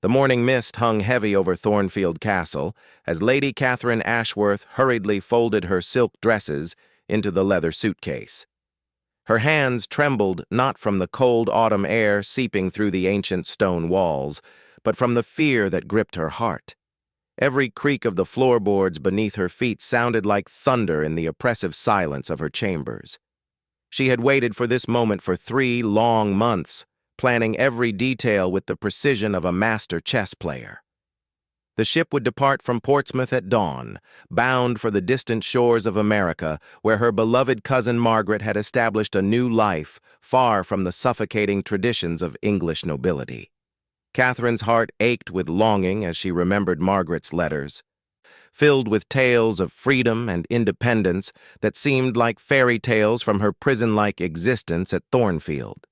The morning mist hung heavy over Thornfield Castle as Lady Catherine Ashworth hurriedly folded her silk dresses into the leather suitcase. Her hands trembled not from the cold autumn air seeping through the ancient stone walls, but from the fear that gripped her heart. Every creak of the floorboards beneath her feet sounded like thunder in the oppressive silence of her chambers. She had waited for this moment for 3 long months, planning every detail with the precision of a master chess player. The ship would depart from Portsmouth at dawn, bound for the distant shores of America, where her beloved cousin Margaret had established a new life, far from the suffocating traditions of English nobility. Catherine's heart ached with longing as she remembered Margaret's letters, filled with tales of freedom and independence that seemed like fairy tales from her prison-like existence at Thornfield.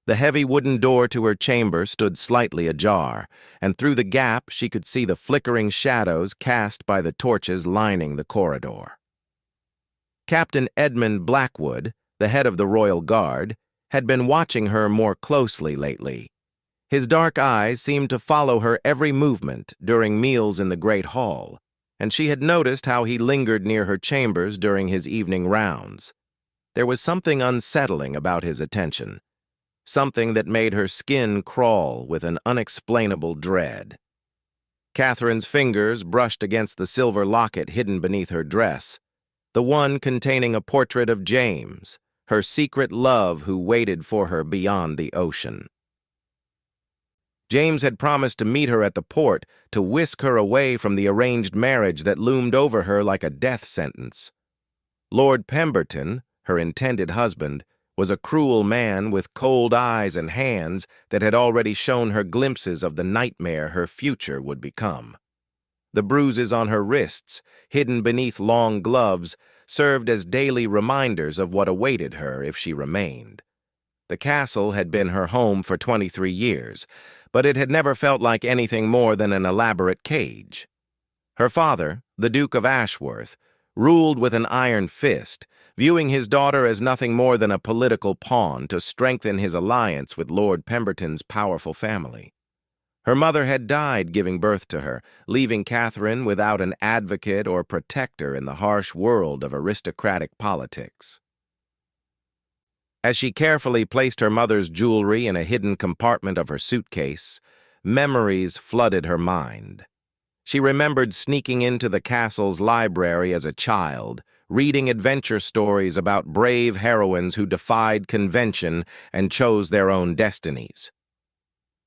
The heavy wooden door to her chamber stood slightly ajar, and through the gap she could see the flickering shadows cast by the torches lining the corridor. Captain Edmund Blackwood, the head of the Royal Guard, had been watching her more closely lately. His dark eyes seemed to follow her every movement during meals in the great hall, and she had noticed how he lingered near her chambers during his evening rounds. There was something unsettling about his attention, something that made her skin crawl with an unexplainable dread. Catherine's fingers brushed against the silver locket hidden beneath her dress, the one containing a portrait of James, her secret love who waited for her beyond the ocean. James had promised to meet her at the port to whisk her away from the arranged marriage that loomed over her like a death sentence. Lord Pemberton, her intended husband, was a cruel man with cold eyes and hands that had already shown her glimpses of the nightmare her future would become. The bruises on her wrists, hidden beneath long gloves, served as daily reminders of what awaited her if she remained. The castle had been her home for 23 years, but it had never felt like anything more than an elaborate cage. Her father, the Duke of Ashworth, ruled with an iron fist, viewing his daughter as nothing more than a political pawn to strengthen his alliance with Lord Pemberton's powerful family. Her mother had died giving birth to her, leaving Catherine without an advocate or protector in the harsh world of aristocratic politics. As she carefully placed her mother's jewelry in a hidden compartment of her suitcase, memories flooded her mind. She remembered sneaking into the castle's library as a child, reading adventure stories about brave heroines who defied convention and chose their own destinies.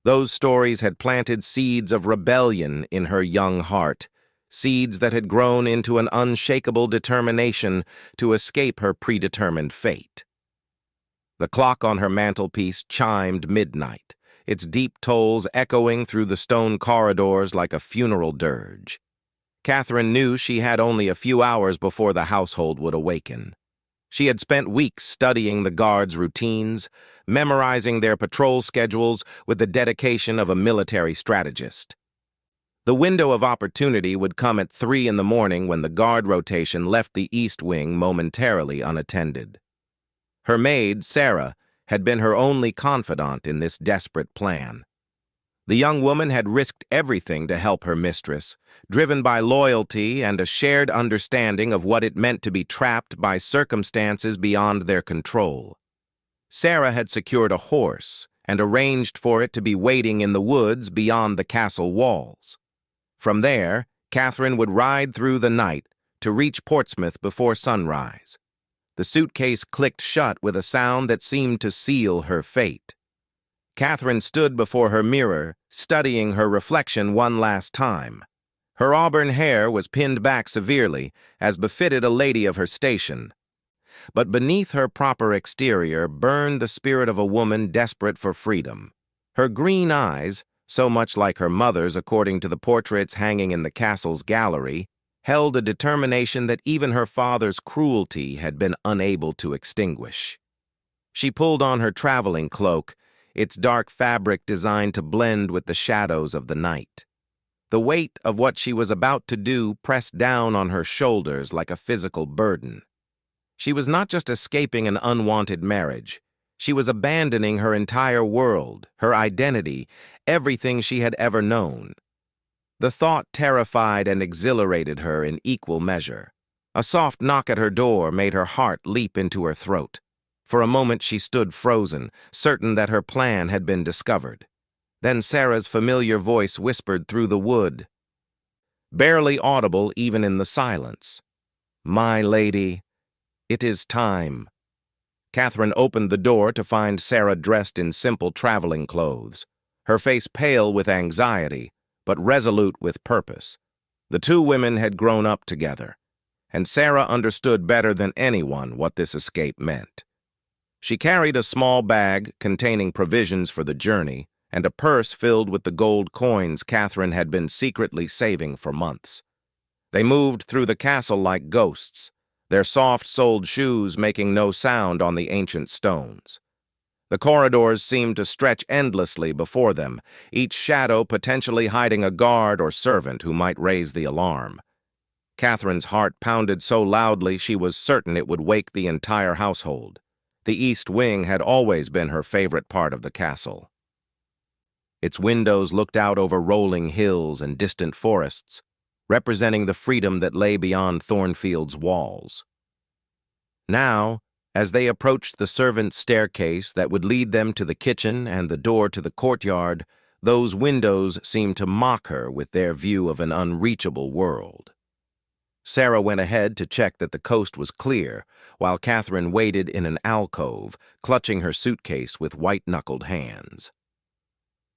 Those stories had planted seeds of rebellion in her young heart, seeds that had grown into an unshakable determination to escape her predetermined fate. The clock on her mantelpiece chimed midnight, its deep tolls echoing through the stone corridors like a funeral dirge. Catherine knew she had only a few hours before the household would awaken. She had spent weeks studying the guards' routines, memorizing their patrol schedules with the dedication of a military strategist. The window of opportunity would come at 3 in the morning when the guard rotation left the East Wing momentarily unattended. Her maid, Sarah, had been her only confidant in this desperate plan. The young woman had risked everything to help her mistress, driven by loyalty and a shared understanding of what it meant to be trapped by circumstances beyond their control. Sarah had secured a horse and arranged for it to be waiting in the woods beyond the castle walls. From there, Catherine would ride through the night to reach Portsmouth before sunrise. The suitcase clicked shut with a sound that seemed to seal her fate. Catherine stood before her mirror, studying her reflection one last time. Her auburn hair was pinned back severely, as befitted a lady of her station. But beneath her proper exterior burned the spirit of a woman desperate for freedom. Her green eyes, so much like her mother's according to the portraits hanging in the castle's gallery, held a determination that even her father's cruelty had been unable to extinguish. She pulled on her traveling cloak, its dark fabric designed to blend with the shadows of the night. The weight of what she was about to do pressed down on her shoulders like a physical burden. She was not just escaping an unwanted marriage. She was abandoning her entire world, her identity, everything she had ever known. The thought terrified and exhilarated her in equal measure. A soft knock at her door made her heart leap into her throat. For a moment she stood frozen, certain that her plan had been discovered. Then Sarah's familiar voice whispered through the wood, barely audible even in the silence. "My lady, it is time." Catherine opened the door to find Sarah dressed in simple traveling clothes, her face pale with anxiety, but resolute with purpose. The two women had grown up together, and Sarah understood better than anyone what this escape meant. She carried a small bag containing provisions for the journey and a purse filled with the gold coins Catherine had been secretly saving for months. They moved through the castle like ghosts, their soft-soled shoes making no sound on the ancient stones. The corridors seemed to stretch endlessly before them, each shadow potentially hiding a guard or servant who might raise the alarm. Catherine's heart pounded so loudly she was certain it would wake the entire household. The east wing had always been her favorite part of the castle. Its windows looked out over rolling hills and distant forests, representing the freedom that lay beyond Thornfield's walls. Now, as they approached the servants' staircase that would lead them to the kitchen and the door to the courtyard, those windows seemed to mock her with their view of an unreachable world. Sarah went ahead to check that the coast was clear, while Catherine waited in an alcove, clutching her suitcase with white-knuckled hands.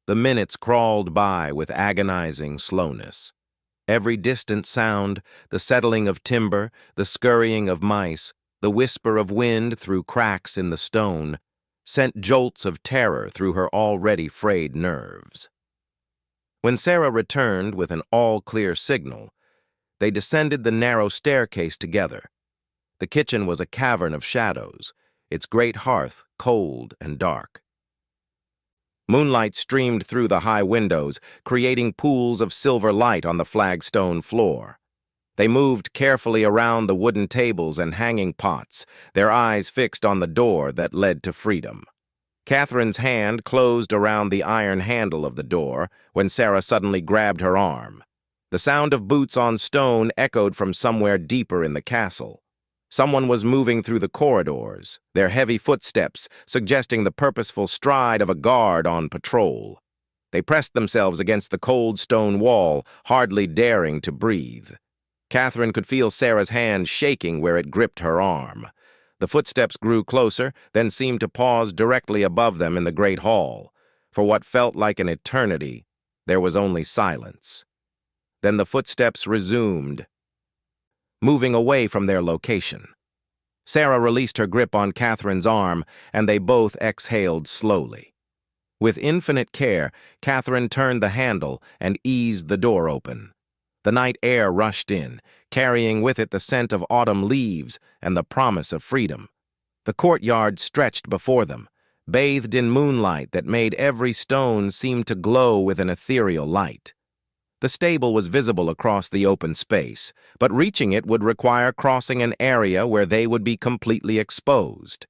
The minutes crawled by with agonizing slowness. Every distant sound, the settling of timber, the scurrying of mice, the whisper of wind through cracks in the stone, sent jolts of terror through her already frayed nerves. When Sarah returned with an all-clear signal, they descended the narrow staircase together. The kitchen was a cavern of shadows, its great hearth cold and dark. Moonlight streamed through the high windows, creating pools of silver light on the flagstone floor. They moved carefully around the wooden tables and hanging pots, their eyes fixed on the door that led to freedom. Catherine's hand closed around the iron handle of the door when Sarah suddenly grabbed her arm. The sound of boots on stone echoed from somewhere deeper in the castle. Someone was moving through the corridors, their heavy footsteps suggesting the purposeful stride of a guard on patrol. They pressed themselves against the cold stone wall, hardly daring to breathe. Catherine could feel Sarah's hand shaking where it gripped her arm. The footsteps grew closer, then seemed to pause directly above them in the great hall. For what felt like an eternity, there was only silence. Then the footsteps resumed, moving away from their location. Sarah released her grip on Catherine's arm, and they both exhaled slowly. With infinite care, Catherine turned the handle and eased the door open. The night air rushed in, carrying with it the scent of autumn leaves and the promise of freedom. The courtyard stretched before them, bathed in moonlight that made every stone seem to glow with an ethereal light. The stable was visible across the open space, but reaching it would require crossing an area where they would be completely exposed.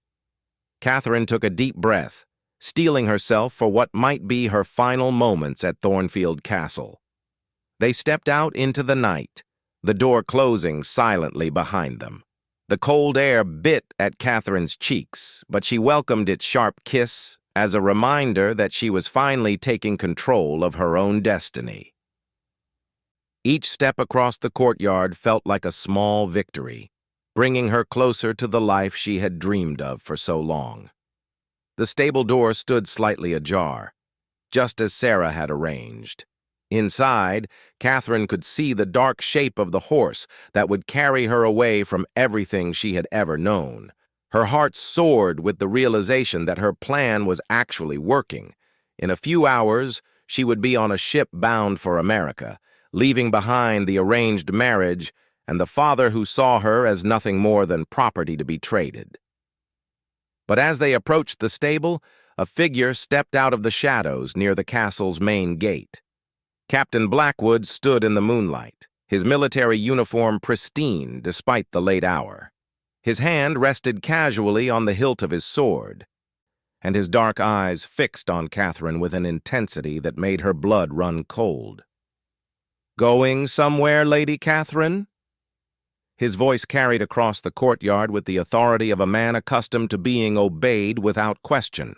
Catherine took a deep breath, steeling herself for what might be her final moments at Thornfield Castle. They stepped out into the night, the door closing silently behind them. The cold air bit at Catherine's cheeks, but she welcomed its sharp kiss as a reminder that she was finally taking control of her own destiny. Each step across the courtyard felt like a small victory, bringing her closer to the life she had dreamed of for so long. The stable door stood slightly ajar, just as Sarah had arranged. Inside, Catherine could see the dark shape of the horse that would carry her away from everything she had ever known. Her heart soared with the realization that her plan was actually working. In a few hours, she would be on a ship bound for America, leaving behind the arranged marriage and the father who saw her as nothing more than property to be traded. But as they approached the stable, a figure stepped out of the shadows near the castle's main gate. Captain Blackwood stood in the moonlight, his military uniform pristine despite the late hour. His hand rested casually on the hilt of his sword. and his dark eyes fixed on Catherine with an intensity that made her blood run cold. "Going somewhere, Lady Catherine?" His voice carried across the courtyard with the authority of a man accustomed to being obeyed without question.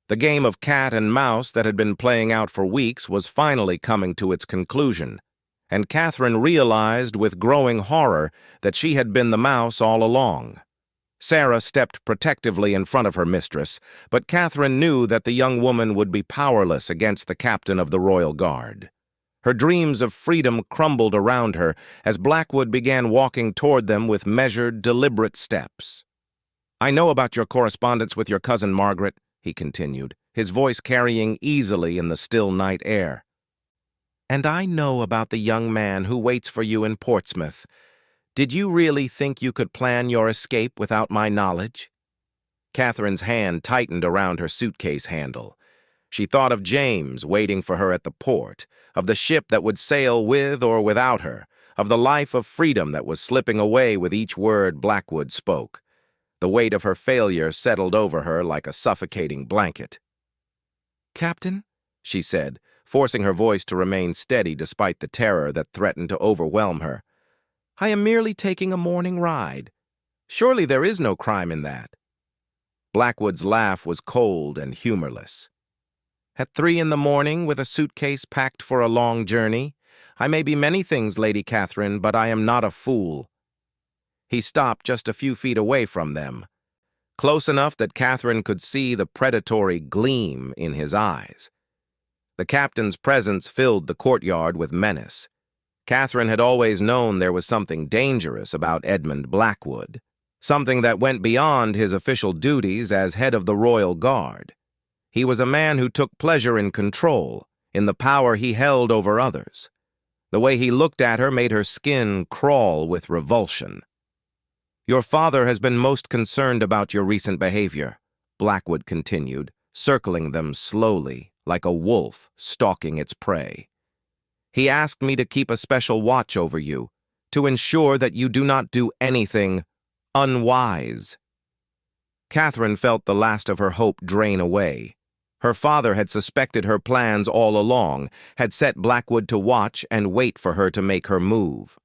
The game of cat and mouse that had been playing out for weeks was finally coming to its conclusion, and Catherine realized with growing horror that she had been the mouse all along. Sarah stepped protectively in front of her mistress, but Catherine knew that the young woman would be powerless against the captain of the Royal Guard. Her dreams of freedom crumbled around her as Blackwood began walking toward them with measured, deliberate steps. "I know about your correspondence with your cousin Margaret," he continued, his voice carrying easily in the still night air. "And I know about the young man who waits for you in Portsmouth. Did you really think you could plan your escape without my knowledge?" Catherine's hand tightened around her suitcase handle. She thought of James waiting for her at the port, of the ship that would sail with or without her, of the life of freedom that was slipping away with each word Blackwood spoke. The weight of her failure settled over her like a suffocating blanket. "Captain," she said, forcing her voice to remain steady despite the terror that threatened to overwhelm her, "I am merely taking a morning ride. Surely there is no crime in that." Blackwood's laugh was cold and humorless. "At 3 in the morning, with a suitcase packed for a long journey? I may be many things, Lady Catherine, but I am not a fool." He stopped just a few feet away from them, close enough that Catherine could see the predatory gleam in his eyes. The captain's presence filled the courtyard with menace. Catherine had always known there was something dangerous about Edmund Blackwood, something that went beyond his official duties as head of the Royal Guard. He was a man who took pleasure in control, in the power he held over others. The way he looked at her made her skin crawl with revulsion. "Your father has been most concerned about your recent behavior," Blackwood continued, circling them slowly, like a wolf stalking its prey. "He asked me to keep a special watch over you, to ensure that you do not do anything unwise." Catherine felt the last of her hope drain away. Her father had suspected her plans all along, had set Blackwood to watch and wait for her to make her move.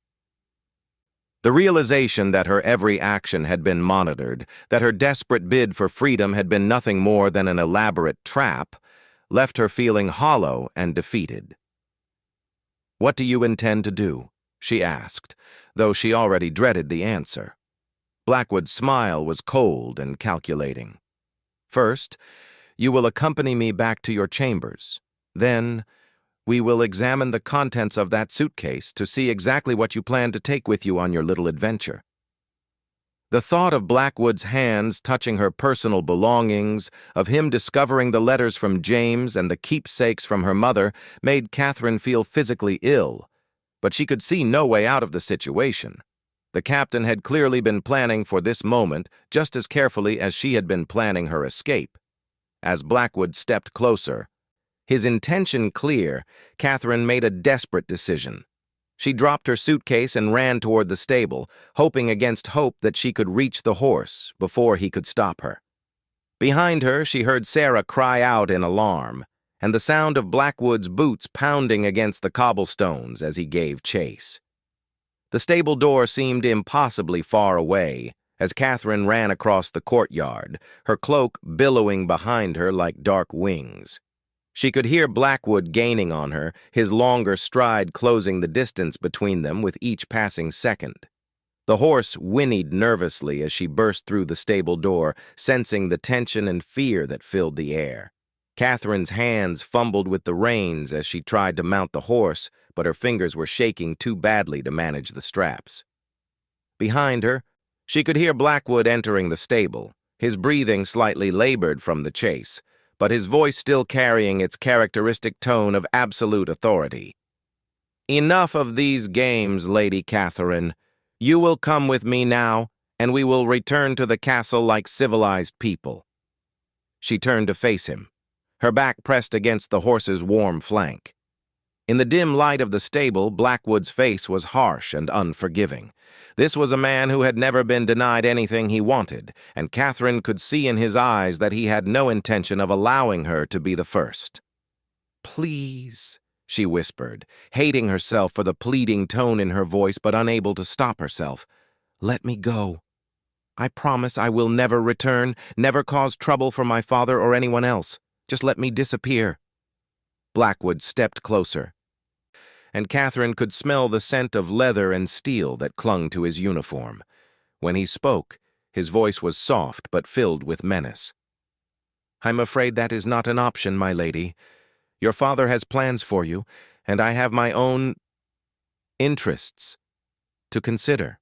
The realization that her every action had been monitored, that her desperate bid for freedom had been nothing more than an elaborate trap, left her feeling hollow and defeated. "What do you intend to do?" she asked, though she already dreaded the answer. Blackwood's smile was cold and calculating. "First, you will accompany me back to your chambers. Then, we will examine the contents of that suitcase to see exactly what you plan to take with you on your little adventure." The thought of Blackwood's hands touching her personal belongings, of him discovering the letters from James and the keepsakes from her mother, made Catherine feel physically ill. But she could see no way out of the situation. The captain had clearly been planning for this moment just as carefully as she had been planning her escape. As Blackwood stepped closer, his intention clear, Catherine made a desperate decision. She dropped her suitcase and ran toward the stable, hoping against hope that she could reach the horse before he could stop her. Behind her, she heard Sarah cry out in alarm, and the sound of Blackwood's boots pounding against the cobblestones as he gave chase. The stable door seemed impossibly far away as Catherine ran across the courtyard, her cloak billowing behind her like dark wings. She could hear Blackwood gaining on her, his longer stride closing the distance between them with each passing second. The horse whinnied nervously as she burst through the stable door, sensing the tension and fear that filled the air. Catherine's hands fumbled with the reins as she tried to mount the horse, but her fingers were shaking too badly to manage the straps. Behind her, she could hear Blackwood entering the stable, his breathing slightly labored from the chase, but his voice still carrying its characteristic tone of absolute authority. "Enough of these games, Lady Catherine. You will come with me now, and we will return to the castle like civilized people." She turned to face him, her back pressed against the horse's warm flank. In the dim light of the stable, Blackwood's face was harsh and unforgiving. This was a man who had never been denied anything he wanted, and Catherine could see in his eyes that he had no intention of allowing her to be the first. "Please," she whispered, hating herself for the pleading tone in her voice but unable to stop herself. "Let me go. I promise I will never return, never cause trouble for my father or anyone else. Just let me disappear." Blackwood stepped closer, and Catherine could smell the scent of leather and steel that clung to his uniform. When he spoke, his voice was soft but filled with menace. "I'm afraid that is not an option, my lady. Your father has plans for you, and I have my own interests to consider."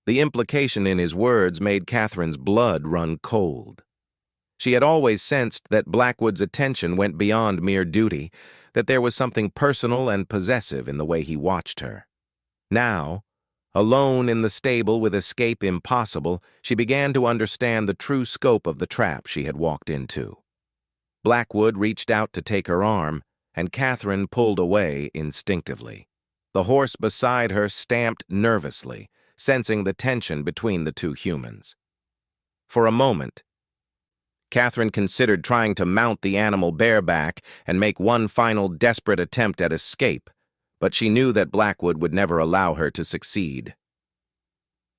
The implication in his words made Catherine's blood run cold. She had always sensed that Blackwood's attention went beyond mere duty, that there was something personal and possessive in the way he watched her. Now, alone in the stable with escape impossible, she began to understand the true scope of the trap she had walked into. Blackwood reached out to take her arm, and Catherine pulled away instinctively. The horse beside her stamped nervously, sensing the tension between the two humans. For a moment, Catherine considered trying to mount the animal bareback and make one final desperate attempt at escape, but she knew that Blackwood would never allow her to succeed.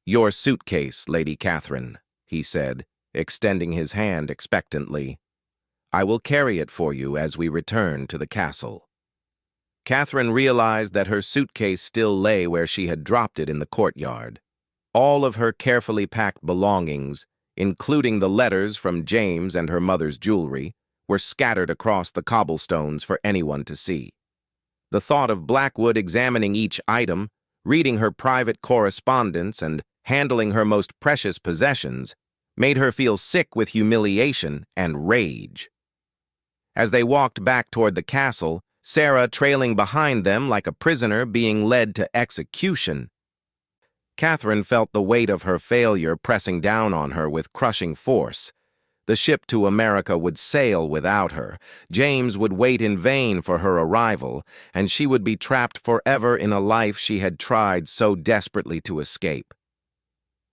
"Your suitcase, Lady Catherine," he said, extending his hand expectantly. "I will carry it for you as we return to the castle." Catherine realized that her suitcase still lay where she had dropped it in the courtyard. All of her carefully packed belongings, including the letters from James and her mother's jewelry, were scattered across the cobblestones for anyone to see. The thought of Blackwood examining each item, reading her private correspondence, and handling her most precious possessions made her feel sick with humiliation and rage. As they walked back toward the castle, Sarah trailing behind them like a prisoner being led to execution, Catherine felt the weight of her failure pressing down on her with crushing force. The ship to America would sail without her, James would wait in vain for her arrival, and she would be trapped forever in a life she had tried so desperately to escape.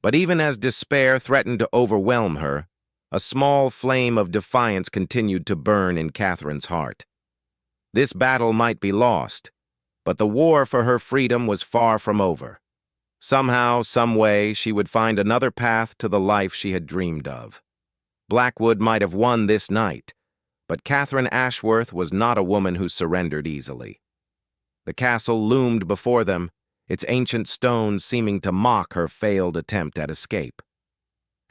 But even as despair threatened to overwhelm her, a small flame of defiance continued to burn in Catherine's heart. This battle might be lost, but the war for her freedom was far from over. Somehow, some way, she would find another path to the life she had dreamed of. Blackwood might have won this night, but Catherine Ashworth was not a woman who surrendered easily. The castle loomed before them, its ancient stones seeming to mock her failed attempt at escape.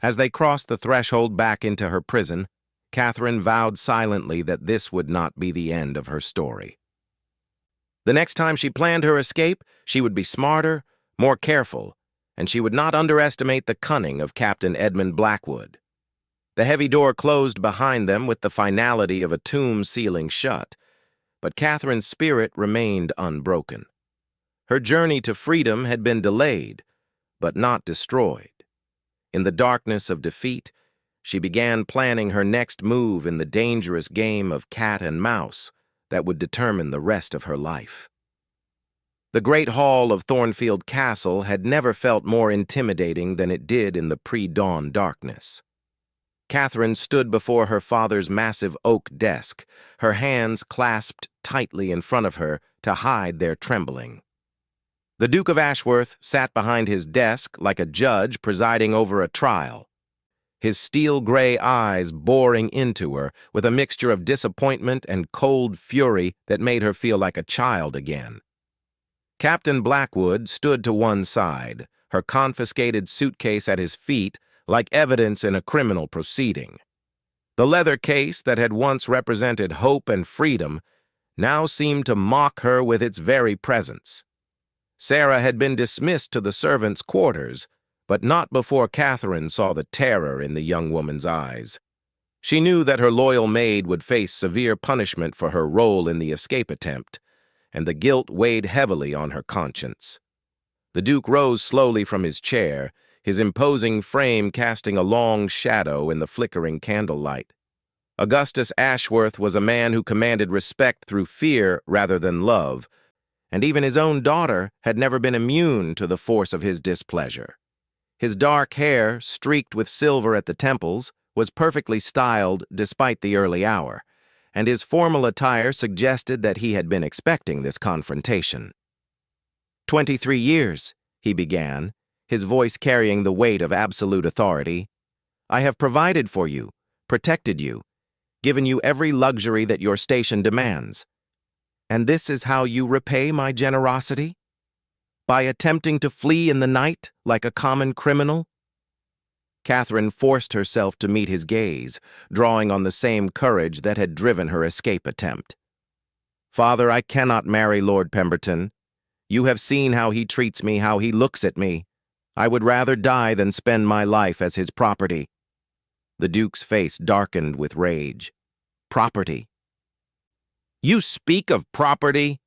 As they crossed the threshold back into her prison, Catherine vowed silently that this would not be the end of her story. The next time she planned her escape, she would be smarter, more careful, and she would not underestimate the cunning of Captain Edmund Blackwood. The heavy door closed behind them with the finality of a tomb sealing shut, but Catherine's spirit remained unbroken. Her journey to freedom had been delayed, but not destroyed. In the darkness of defeat, she began planning her next move in the dangerous game of cat and mouse that would determine the rest of her life. The great hall of Thornfield Castle had never felt more intimidating than it did in the pre-dawn darkness. Catherine stood before her father's massive oak desk, her hands clasped tightly in front of her to hide their trembling. The Duke of Ashworth sat behind his desk like a judge presiding over a trial, his steel-gray eyes boring into her with a mixture of disappointment and cold fury that made her feel like a child again. Captain Blackwood stood to one side, her confiscated suitcase at his feet like evidence in a criminal proceeding. The leather case that had once represented hope and freedom now seemed to mock her with its very presence. Sarah had been dismissed to the servants' quarters, but not before Catherine saw the terror in the young woman's eyes. She knew that her loyal maid would face severe punishment for her role in the escape attempt, and the guilt weighed heavily on her conscience. The Duke rose slowly from his chair, his imposing frame casting a long shadow in the flickering candlelight. Augustus Ashworth was a man who commanded respect through fear rather than love, and even his own daughter had never been immune to the force of his displeasure. His dark hair, streaked with silver at the temples, was perfectly styled despite the early hour, and his formal attire suggested that he had been expecting this confrontation. 23 years, he began, his voice carrying the weight of absolute authority. I have provided for you, protected you, given you every luxury that your station demands. And this is how you repay my generosity? By attempting to flee in the night like a common criminal? Catherine forced herself to meet his gaze, drawing on the same courage that had driven her escape attempt. Father, I cannot marry Lord Pemberton. You have seen how he treats me, how he looks at me. I would rather die than spend my life as his property. The Duke's face darkened with rage. Property? You speak of property?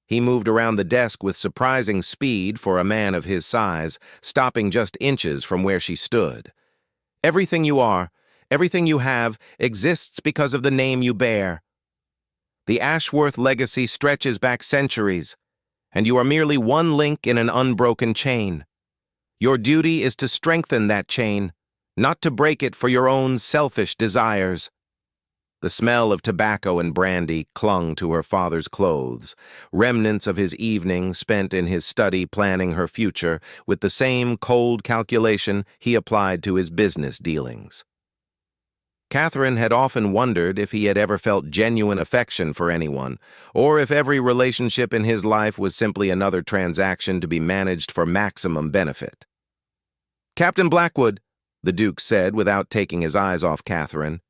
He moved around the desk with surprising speed for a man of his size, stopping just inches from where she stood. Everything you are, everything you have, exists because of the name you bear. The Ashworth legacy stretches back centuries, and you are merely one link in an unbroken chain. Your duty is to strengthen that chain, not to break it for your own selfish desires. The smell of tobacco and brandy clung to her father's clothes, remnants of his evening spent in his study planning her future with the same cold calculation he applied to his business dealings. Catherine had often wondered if he had ever felt genuine affection for anyone, or if every relationship in his life was simply another transaction to be managed for maximum benefit. Captain Blackwood, the Duke said without taking his eyes off Catherine,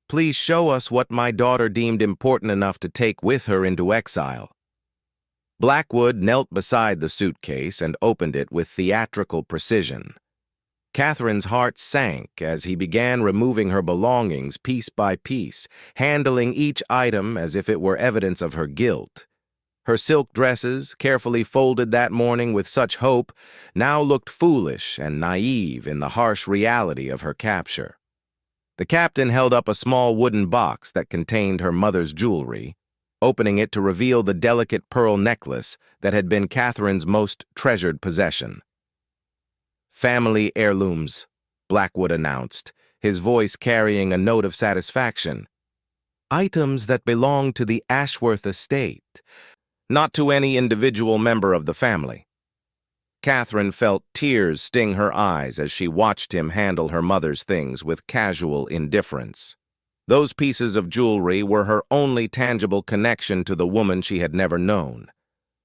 please show us what my daughter deemed important enough to take with her into exile. Blackwood knelt beside the suitcase and opened it with theatrical precision. Catherine's heart sank as he began removing her belongings piece by piece, handling each item as if it were evidence of her guilt. Her silk dresses, carefully folded that morning with such hope, now looked foolish and naive in the harsh reality of her capture. The captain held up a small wooden box that contained her mother's jewelry, opening it to reveal the delicate pearl necklace that had been Catherine's most treasured possession. Family heirlooms, Blackwood announced, his voice carrying a note of satisfaction. Items that belong to the Ashworth estate, not to any individual member of the family. Catherine felt tears sting her eyes as she watched him handle her mother's things with casual indifference. Those pieces of jewelry were her only tangible connection to the woman she had never known,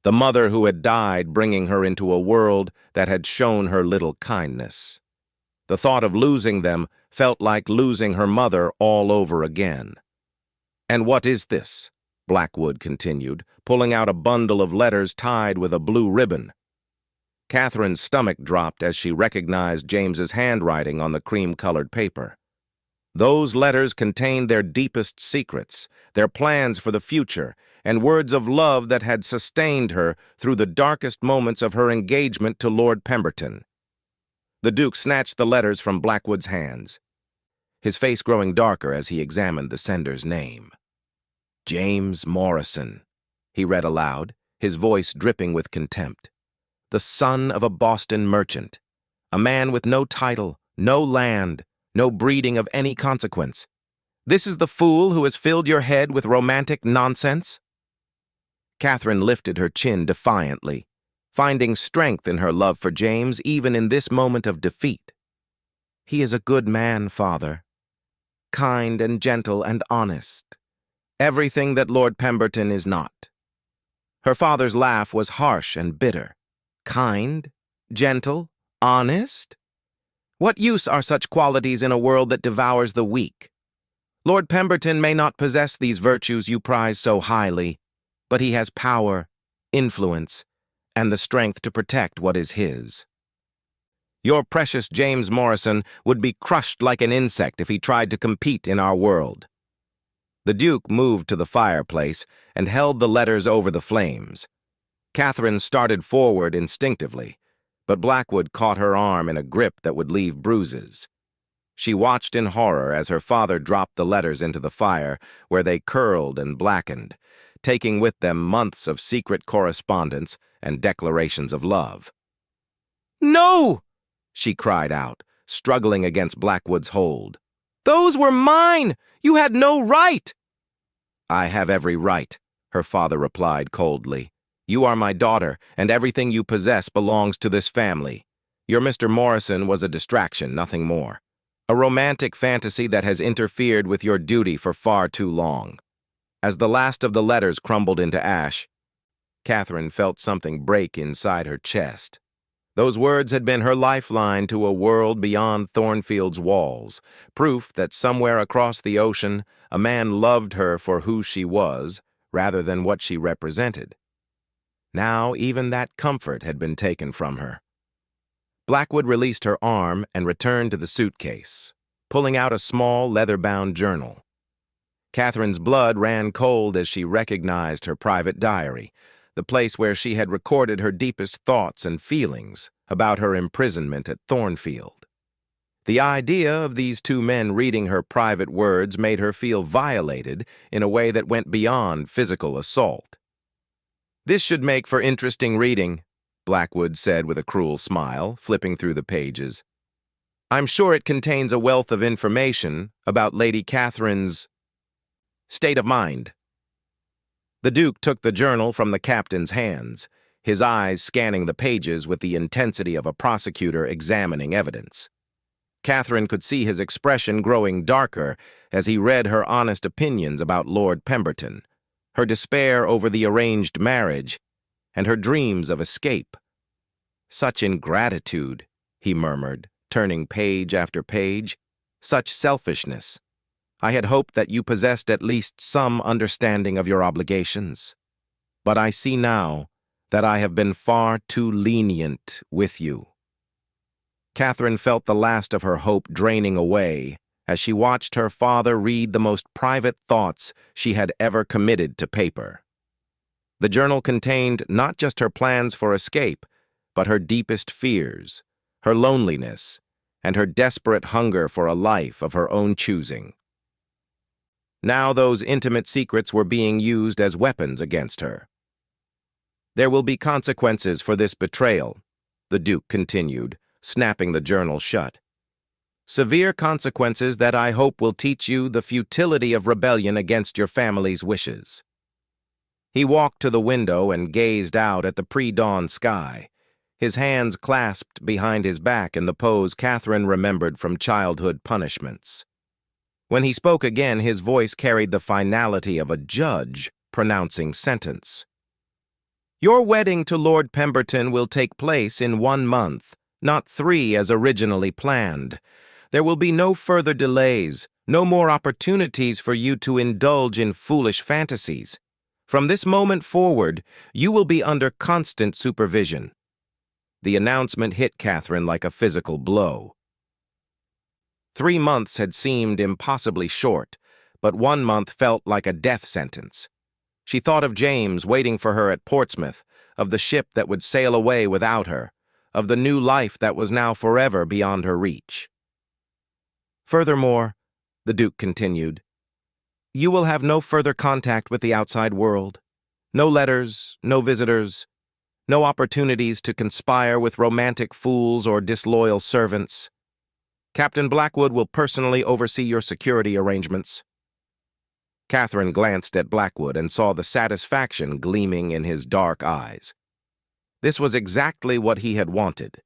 the mother who had died bringing her into a world that had shown her little kindness. The thought of losing them felt like losing her mother all over again. And what is this? Blackwood continued, pulling out a bundle of letters tied with a blue ribbon. Catherine's stomach dropped as she recognized James's handwriting on the cream-colored paper. Those letters contained their deepest secrets, their plans for the future, and words of love that had sustained her through the darkest moments of her engagement to Lord Pemberton. The Duke snatched the letters from Blackwood's hands, his face growing darker as he examined the sender's name. James Morrison, he read aloud, his voice dripping with contempt. The son of a Boston merchant, a man with no title, no land, no breeding of any consequence. This is the fool who has filled your head with romantic nonsense? Catherine lifted her chin defiantly, finding strength in her love for James even in this moment of defeat. He is a good man, father, kind and gentle and honest, everything that Lord Pemberton is not. Her father's laugh was harsh and bitter. Kind, gentle, honest? What use are such qualities in a world that devours the weak? Lord Pemberton may not possess these virtues you prize so highly, but he has power, influence, and the strength to protect what is his. Your precious James Morrison would be crushed like an insect if he tried to compete in our world. The Duke moved to the fireplace and held the letters over the flames. Catherine started forward instinctively, but Blackwood caught her arm in a grip that would leave bruises. She watched in horror as her father dropped the letters into the fire, where they curled and blackened, taking with them months of secret correspondence and declarations of love. "No!" she cried out, struggling against Blackwood's hold. "Those were mine! You had no right!" "I have every right," her father replied coldly. "You are my daughter, and everything you possess belongs to this family. Your Mr. Morrison was a distraction, nothing more. A romantic fantasy that has interfered with your duty for far too long." As the last of the letters crumbled into ash, Catherine felt something break inside her chest. Those words had been her lifeline to a world beyond Thornfield's walls, proof that somewhere across the ocean a man loved her for who she was, rather than what she represented. Now even that comfort had been taken from her. Blackwood released her arm and returned to the suitcase, pulling out a small leather-bound journal. Catherine's blood ran cold as she recognized her private diary, the place where she had recorded her deepest thoughts and feelings about her imprisonment at Thornfield. The idea of these two men reading her private words made her feel violated in a way that went beyond physical assault. "This should make for interesting reading," Blackwood said with a cruel smile, flipping through the pages. "I'm sure it contains a wealth of information about Lady Catherine's state of mind." The Duke took the journal from the captain's hands, his eyes scanning the pages with the intensity of a prosecutor examining evidence. Catherine could see his expression growing darker as he read her honest opinions about Lord Pemberton, her despair over the arranged marriage, and her dreams of escape. "Such ingratitude," he murmured, turning page after page. "Such selfishness. I had hoped that you possessed at least some understanding of your obligations. But I see now that I have been far too lenient with you." Catherine felt the last of her hope draining away as she watched her father read the most private thoughts she had ever committed to paper. The journal contained not just her plans for escape, but her deepest fears, her loneliness, and her desperate hunger for a life of her own choosing. Now those intimate secrets were being used as weapons against her. "There will be consequences for this betrayal," the Duke continued, snapping the journal shut. "Severe consequences that I hope will teach you the futility of rebellion against your family's wishes." He walked to the window and gazed out at the pre-dawn sky, his hands clasped behind his back in the pose Catherine remembered from childhood punishments. When he spoke again, his voice carried the finality of a judge pronouncing sentence. "Your wedding to Lord Pemberton will take place in 1 month, not 3 as originally planned. There will be no further delays, no more opportunities for you to indulge in foolish fantasies. From this moment forward, you will be under constant supervision." The announcement hit Catherine like a physical blow. 3 months had seemed impossibly short, but 1 month felt like a death sentence. She thought of James waiting for her at Portsmouth, of the ship that would sail away without her, of the new life that was now forever beyond her reach. "Furthermore," the Duke continued, "you will have no further contact with the outside world. No letters, no visitors, no opportunities to conspire with romantic fools or disloyal servants. Captain Blackwood will personally oversee your security arrangements." Catherine glanced at Blackwood and saw the satisfaction gleaming in his dark eyes. This was exactly what he had wanted.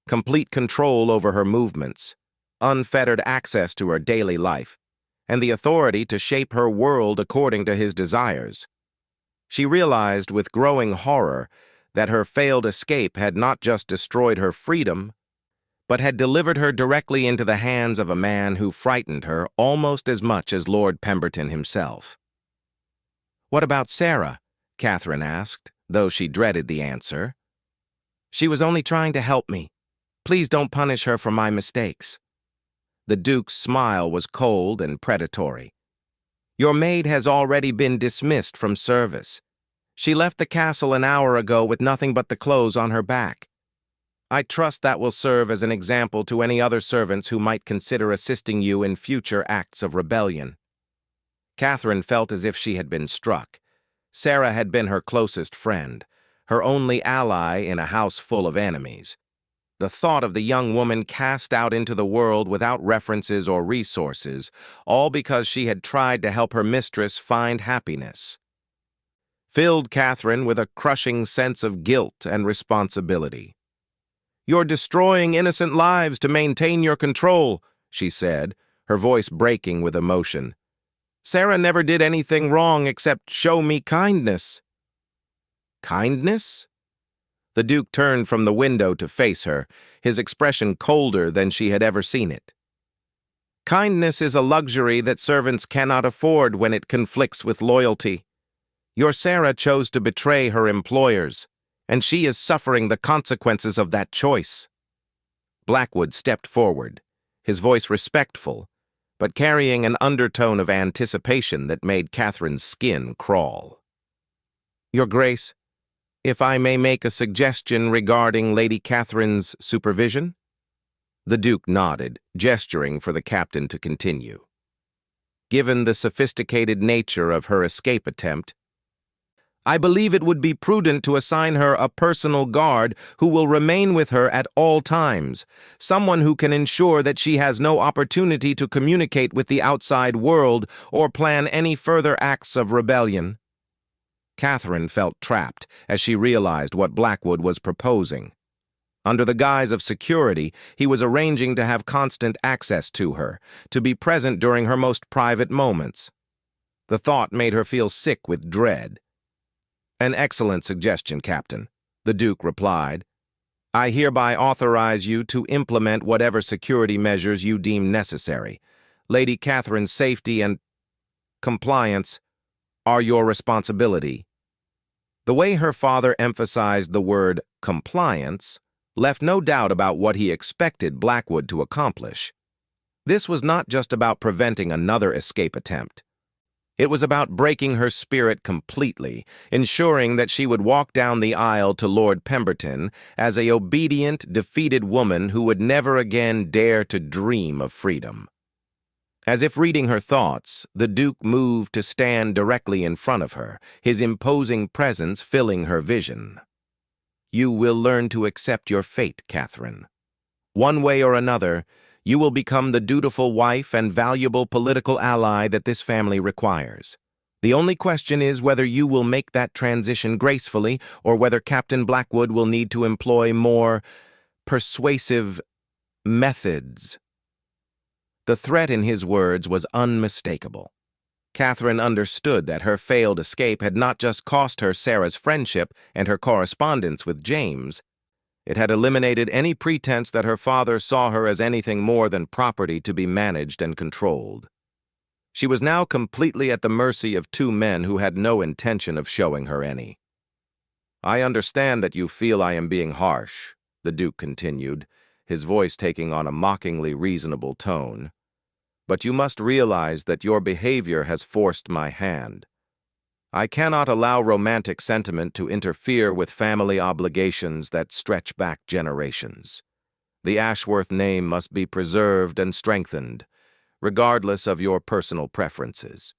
Complete control over her movements, unfettered access to her daily life, and the authority to shape her world according to his desires. She realized with growing horror that her failed escape had not just destroyed her freedom, but had delivered her directly into the hands of a man who frightened her almost as much as Lord Pemberton himself. "What about Sarah?" Catherine asked, though she dreaded the answer. "She was only trying to help me. Please don't punish her for my mistakes." The Duke's smile was cold and predatory. "Your maid has already been dismissed from service. She left the castle an hour ago with nothing but the clothes on her back." I trust that will serve as an example to any other servants who might consider assisting you in future acts of rebellion." Catherine felt as if she had been struck. Sarah had been her closest friend, her only ally in a house full of enemies. The thought of the young woman cast out into the world without references or resources, all because she had tried to help her mistress find happiness, filled Catherine with a crushing sense of guilt and responsibility. "You're destroying innocent lives to maintain your control," she said, her voice breaking with emotion. "Sarah never did anything wrong except show me kindness." "Kindness?" The Duke turned from the window to face her, his expression colder than she had ever seen it. "Kindness is a luxury that servants cannot afford when it conflicts with loyalty. Your Sarah chose to betray her employers, and she is suffering the consequences of that choice." Blackwood stepped forward, his voice respectful, but carrying an undertone of anticipation that made Catherine's skin crawl. "Your Grace, if I may make a suggestion regarding Lady Catherine's supervision?" The Duke nodded, gesturing for the captain to continue. "Given the sophisticated nature of her escape attempt, I believe it would be prudent to assign her a personal guard who will remain with her at all times, someone who can ensure that she has no opportunity to communicate with the outside world or plan any further acts of rebellion." Catherine felt trapped as she realized what Blackwood was proposing. Under the guise of security, he was arranging to have constant access to her, to be present during her most private moments. The thought made her feel sick with dread. "An excellent suggestion, Captain," the Duke replied. "I hereby authorize you to implement whatever security measures you deem necessary. Lady Catherine's safety and compliance are your responsibility." The way her father emphasized the word compliance left no doubt about what he expected Blackwood to accomplish. This was not just about preventing another escape attempt. It was about breaking her spirit completely, ensuring that she would walk down the aisle to Lord Pemberton as a obedient, defeated woman who would never again dare to dream of freedom. As if reading her thoughts, the Duke moved to stand directly in front of her, his imposing presence filling her vision. "You will learn to accept your fate, Catherine. One way or another, you will become the dutiful wife and valuable political ally that this family requires. The only question is whether you will make that transition gracefully or whether Captain Blackwood will need to employ more persuasive methods." The threat in his words was unmistakable. Catherine understood that her failed escape had not just cost her Sarah's friendship and her correspondence with James. It had eliminated any pretense that her father saw her as anything more than property to be managed and controlled. She was now completely at the mercy of two men who had no intention of showing her any. "I understand that you feel I am being harsh," the Duke continued, his voice taking on a mockingly reasonable tone. "But you must realize that your behavior has forced my hand. I cannot allow romantic sentiment to interfere with family obligations that stretch back generations. The Ashworth name must be preserved and strengthened, regardless of your personal preferences."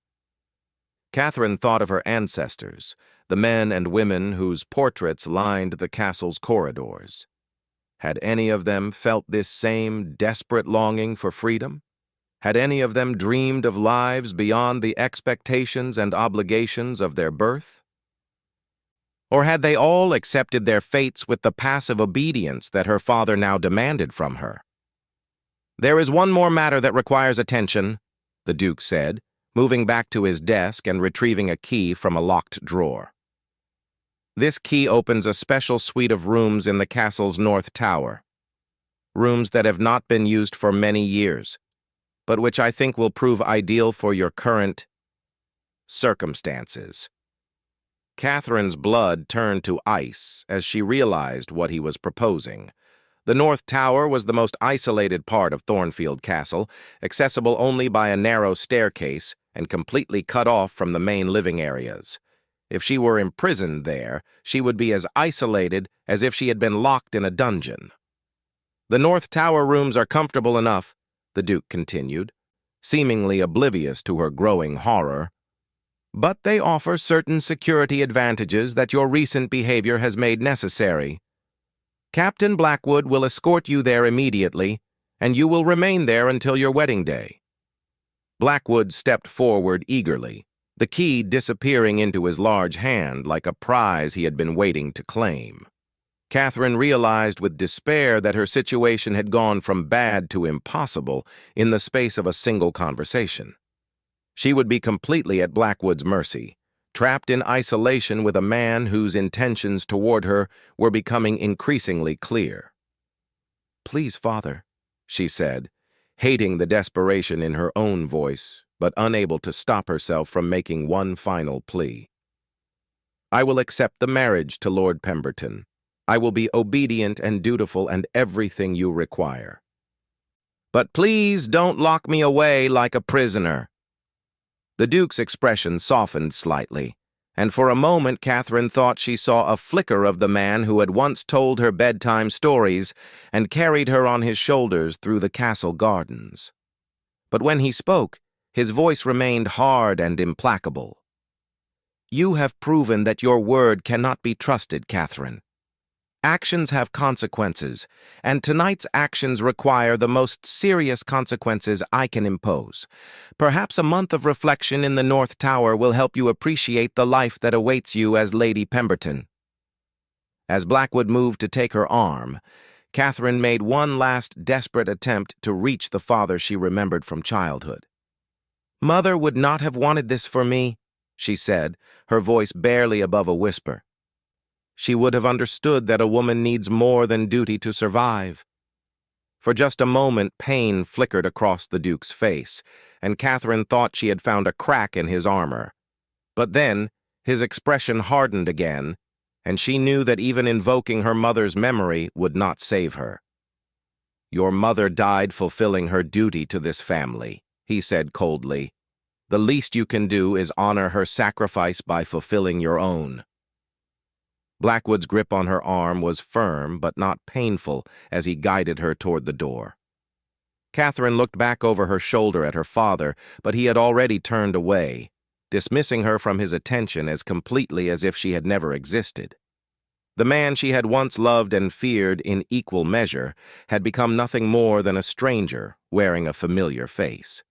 Catherine thought of her ancestors, the men and women whose portraits lined the castle's corridors. Had any of them felt this same desperate longing for freedom? Had any of them dreamed of lives beyond the expectations and obligations of their birth? Or had they all accepted their fates with the passive obedience that her father now demanded from her? "There is one more matter that requires attention," the Duke said, moving back to his desk and retrieving a key from a locked drawer. "This key opens a special suite of rooms in the castle's north tower. Rooms that have not been used for many years, but which I think will prove ideal for your current circumstances." Catherine's blood turned to ice as she realized what he was proposing. The North Tower was the most isolated part of Thornfield Castle, accessible only by a narrow staircase and completely cut off from the main living areas. If she were imprisoned there, she would be as isolated as if she had been locked in a dungeon. The North Tower rooms are comfortable enough, the Duke continued, seemingly oblivious to her growing horror. But they offer certain security advantages that your recent behavior has made necessary. Captain Blackwood will escort you there immediately, and you will remain there until your wedding day. Blackwood stepped forward eagerly, the key disappearing into his large hand like a prize he had been waiting to claim. Catherine realized with despair that her situation had gone from bad to impossible in the space of a single conversation. She would be completely at Blackwood's mercy, trapped in isolation with a man whose intentions toward her were becoming increasingly clear. "Please, Father," she said, hating the desperation in her own voice, but unable to stop herself from making one final plea. "I will accept the marriage to Lord Pemberton. I will be obedient and dutiful and everything you require. But please don't lock me away like a prisoner." The Duke's expression softened slightly, and for a moment Catherine thought she saw a flicker of the man who had once told her bedtime stories and carried her on his shoulders through the castle gardens. But when he spoke, his voice remained hard and implacable. "You have proven that your word cannot be trusted, Catherine. Actions have consequences, and tonight's actions require the most serious consequences I can impose. Perhaps a month of reflection in the North Tower will help you appreciate the life that awaits you as Lady Pemberton." As Blackwood moved to take her arm, Catherine made one last desperate attempt to reach the father she remembered from childhood. "Mother would not have wanted this for me," she said, her voice barely above a whisper. "She would have understood that a woman needs more than duty to survive." For just a moment, pain flickered across the Duke's face, and Catherine thought she had found a crack in his armor. But then, his expression hardened again, and she knew that even invoking her mother's memory would not save her. "Your mother died fulfilling her duty to this family," he said coldly. "The least you can do is honor her sacrifice by fulfilling your own." Blackwood's grip on her arm was firm but not painful as he guided her toward the door. Catherine looked back over her shoulder at her father, but he had already turned away, dismissing her from his attention as completely as if she had never existed. The man she had once loved and feared in equal measure had become nothing more than a stranger wearing a familiar face.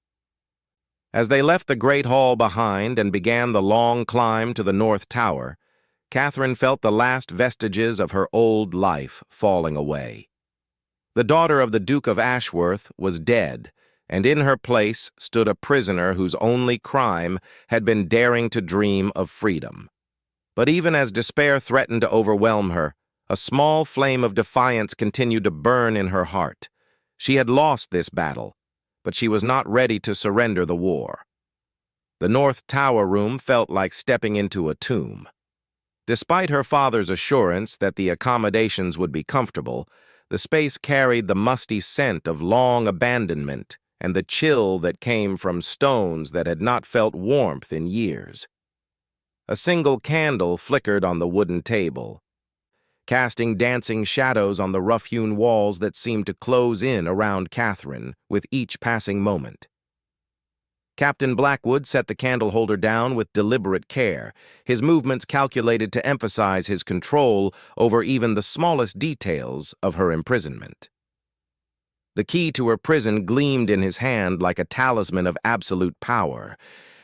As they left the great hall behind and began the long climb to the North Tower, Catherine felt the last vestiges of her old life falling away. The daughter of the Duke of Ashworth was dead, and in her place stood a prisoner whose only crime had been daring to dream of freedom. But even as despair threatened to overwhelm her, a small flame of defiance continued to burn in her heart. She had lost this battle, but she was not ready to surrender the war. The North Tower room felt like stepping into a tomb. Despite her father's assurance that the accommodations would be comfortable, the space carried the musty scent of long abandonment and the chill that came from stones that had not felt warmth in years. A single candle flickered on the wooden table, casting dancing shadows on the rough-hewn walls that seemed to close in around Catherine with each passing moment. Captain Blackwood set the candle holder down with deliberate care, his movements calculated to emphasize his control over even the smallest details of her imprisonment. The key to her prison gleamed in his hand like a talisman of absolute power,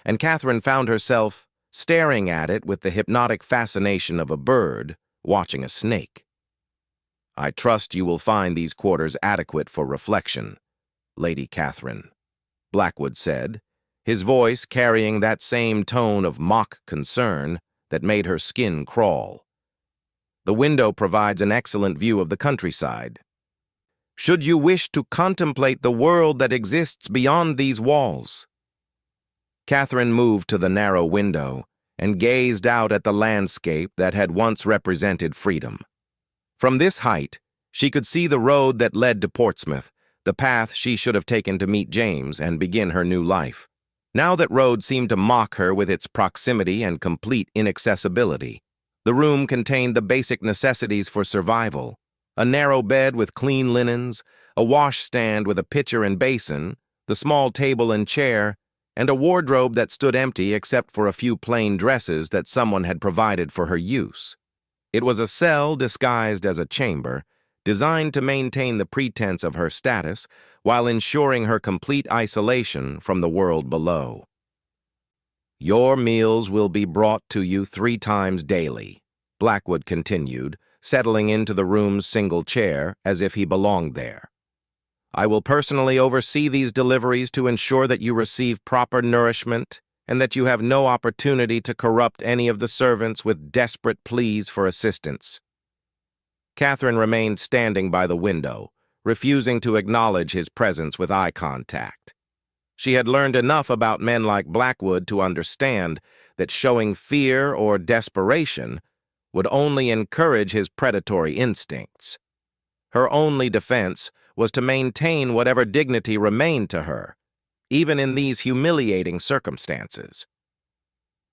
and Catherine found herself staring at it with the hypnotic fascination of a bird watching a snake. "I trust you will find these quarters adequate for reflection, Lady Catherine," Blackwood said, his voice carrying that same tone of mock concern that made her skin crawl. "The window provides an excellent view of the countryside. Should you wish to contemplate the world that exists beyond these walls." Catherine moved to the narrow window and gazed out at the landscape that had once represented freedom. From this height, she could see the road that led to Portsmouth, the path she should have taken to meet James and begin her new life. Now that road seemed to mock her with its proximity and complete inaccessibility. The room contained the basic necessities for survival: A narrow bed with clean linens, a washstand with a pitcher and basin, the small table and chair, and a wardrobe that stood empty except for a few plain dresses that someone had provided for her use. It was a cell disguised as a chamber, designed to maintain the pretense of her status while ensuring her complete isolation from the world below. "Your meals will be brought to you 3 times daily," Blackwood continued, settling into the room's single chair as if he belonged there. "I will personally oversee these deliveries to ensure that you receive proper nourishment and that you have no opportunity to corrupt any of the servants with desperate pleas for assistance." Catherine remained standing by the window, refusing to acknowledge his presence with eye contact. She had learned enough about men like Blackwood to understand that showing fear or desperation would only encourage his predatory instincts. Her only defense was to maintain whatever dignity remained to her, even in these humiliating circumstances.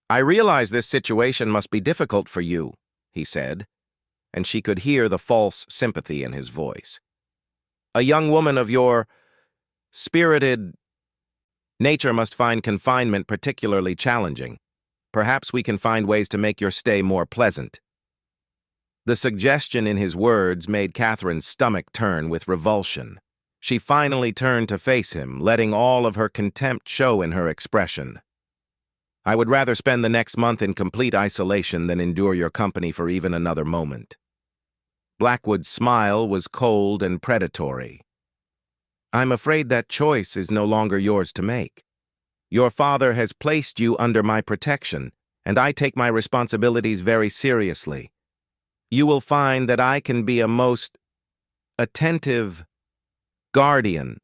"I realize this situation must be difficult for you," he said, and she could hear the false sympathy in his voice. "A young woman of your spirited nature must find confinement particularly challenging. Perhaps we can find ways to make your stay more pleasant." The suggestion in his words made Catherine's stomach turn with revulsion. She finally turned to face him, letting all of her contempt show in her expression. "I would rather spend the next month in complete isolation than endure your company for even another moment." Blackwood's smile was cold and predatory. "I'm afraid that choice is no longer yours to make. Your father has placed you under my protection, and I take my responsibilities very seriously. You will find that I can be a most attentive guardian."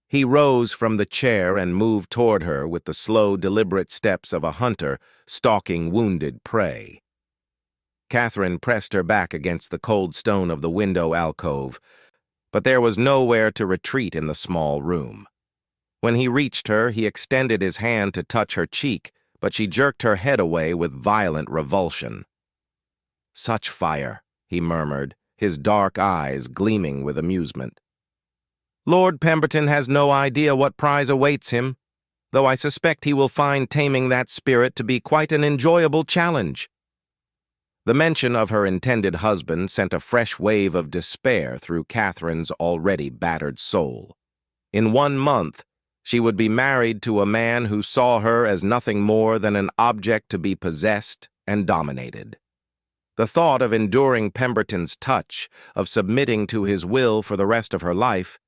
He rose from the chair and moved toward her with the slow, deliberate steps of a hunter stalking wounded prey. Catherine pressed her back against the cold stone of the window alcove, but there was nowhere to retreat in the small room. When he reached her, he extended his hand to touch her cheek, but she jerked her head away with violent revulsion. "Such fire," he murmured, his dark eyes gleaming with amusement. "Lord Pemberton has no idea what prize awaits him, though I suspect he will find taming that spirit to be quite an enjoyable challenge." The mention of her intended husband sent a fresh wave of despair through Catherine's already battered soul. In 1 month, she would be married to a man who saw her as nothing more than an object to be possessed and dominated. The thought of enduring Pemberton's touch, of submitting to his will for the rest of her life,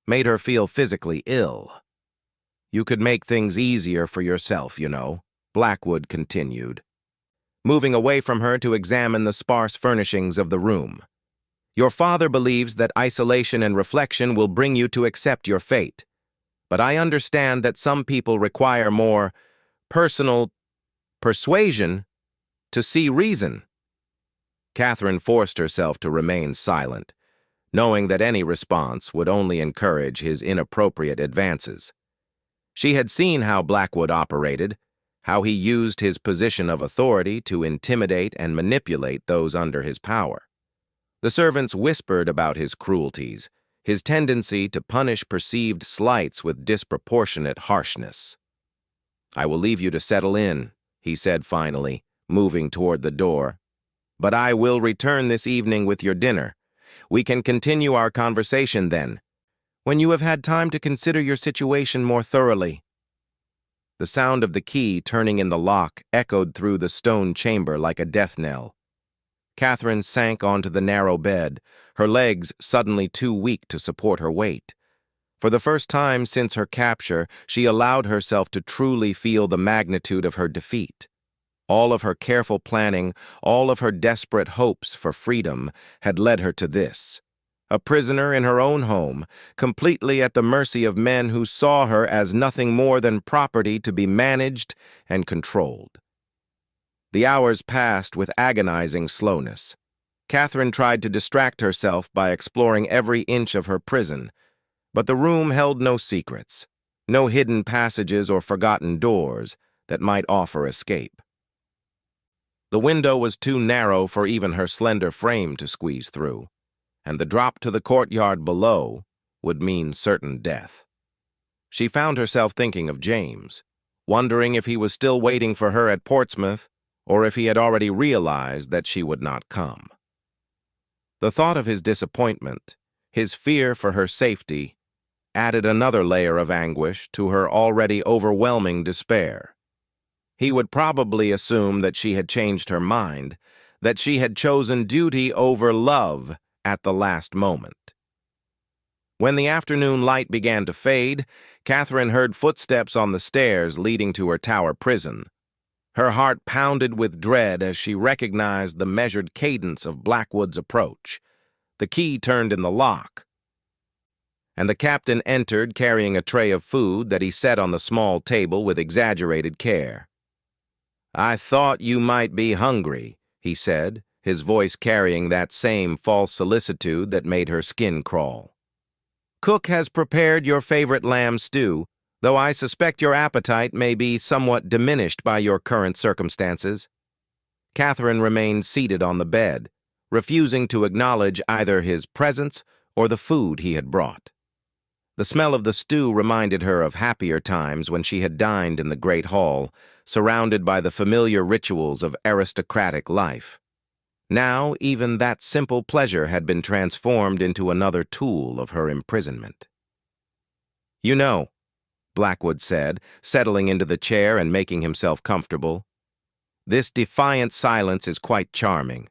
made her feel physically ill. "You could make things easier for yourself, you know," Blackwood continued, moving away from her to examine the sparse furnishings of the room. "Your father believes that isolation and reflection will bring you to accept your fate, but I understand that some people require more personal persuasion to see reason." Catherine forced herself to remain silent, knowing that any response would only encourage his inappropriate advances. She had seen how Blackwood operated, how he used his position of authority to intimidate and manipulate those under his power. The servants whispered about his cruelties, his tendency to punish perceived slights with disproportionate harshness. "I will leave you to settle in," he said finally, moving toward the door. "But I will return this evening with your dinner. We can continue our conversation then, when you have had time to consider your situation more thoroughly." The sound of the key turning in the lock echoed through the stone chamber like a death knell. Catherine sank onto the narrow bed, her legs suddenly too weak to support her weight. For the first time since her capture, she allowed herself to truly feel the magnitude of her defeat. All of her careful planning, all of her desperate hopes for freedom had led her to this. A prisoner in her own home, completely at the mercy of men who saw her as nothing more than property to be managed and controlled. The hours passed with agonizing slowness. Catherine tried to distract herself by exploring every inch of her prison, but the room held no secrets, no hidden passages or forgotten doors that might offer escape. The window was too narrow for even her slender frame to squeeze through, and the drop to the courtyard below would mean certain death. She found herself thinking of James, wondering if he was still waiting for her at Portsmouth or if he had already realized that she would not come. The thought of his disappointment, his fear for her safety, added another layer of anguish to her already overwhelming despair. He would probably assume that she had changed her mind, that she had chosen duty over love at the last moment. When the afternoon light began to fade, Catherine heard footsteps on the stairs leading to her tower prison. Her heart pounded with dread as she recognized the measured cadence of Blackwood's approach. The key turned in the lock, and the captain entered carrying a tray of food that he set on the small table with exaggerated care. "I thought you might be hungry," he said, his voice carrying that same false solicitude that made her skin crawl. "Cook has prepared your favorite lamb stew, though I suspect your appetite may be somewhat diminished by your current circumstances." Catherine remained seated on the bed, refusing to acknowledge either his presence or the food he had brought. The smell of the stew reminded her of happier times when she had dined in the great hall, surrounded by the familiar rituals of aristocratic life. Now, even that simple pleasure had been transformed into another tool of her imprisonment. "You know," Blackwood said, settling into the chair and making himself comfortable, "this defiant silence is quite charming,